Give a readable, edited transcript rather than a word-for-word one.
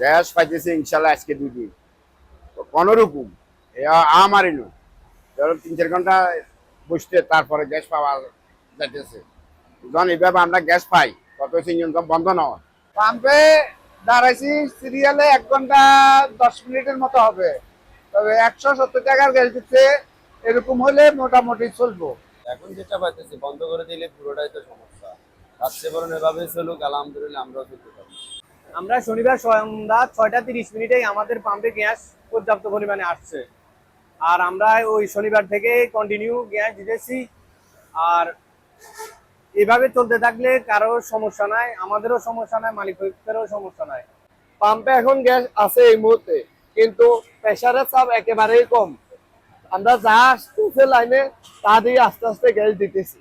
Gas পাইতেছে ইনশাল্লাহ আজকে 2 দিন কোনো রকম আমারই নয়, ধরো 3-4 ঘন্টা বসতে তারপরে গ্যাস পাওয়া যাইতেছে। যখন এইভাবে আমরা গ্যাস পাই কত হচ্ছে ইঞ্জিন বন্ধ না হয়। পাম্পে দাঁড়াইছি সিরিয়ালে 1 ঘন্টা 10 মিনিটের মতো হবে, তবে 170 টাকার গ্যাস দিচ্ছে, এরকম হলে মোটামুটি চলবো। এখন যেটা পাইতেছি বন্ধ করে দিলে পুরোটাই তো সমস্যা। রাত্রে বরং এভাবেই চলুক, আলহামদুলিল্লাহ আমরাও চলতে পারি। আমরা শনিবার সন্ধ্যা 6টা 30 মিনিটেই আমাদের পাম্পে গ্যাস পর্যাপ্ত পরিমাণে আসছে। আর আমরা ওই শনিবার থেকে কন্টিনিউ গ্যাস দিতেছি। আর এভাবে চলতে থাকলে কারো সমস্যা নাই, আমাদেরও সমস্যা নাই, মালিকেরও সমস্যা নাই। পাম্পে এখন গ্যাস আছে এই মুহূর্তে, কিন্তু প্রেসারের চাপ একেবারেই কম। আমরা যা আসতেছে লাইনে তা দিয়ে আস্তে আস্তে গ্যাস দিতেছি।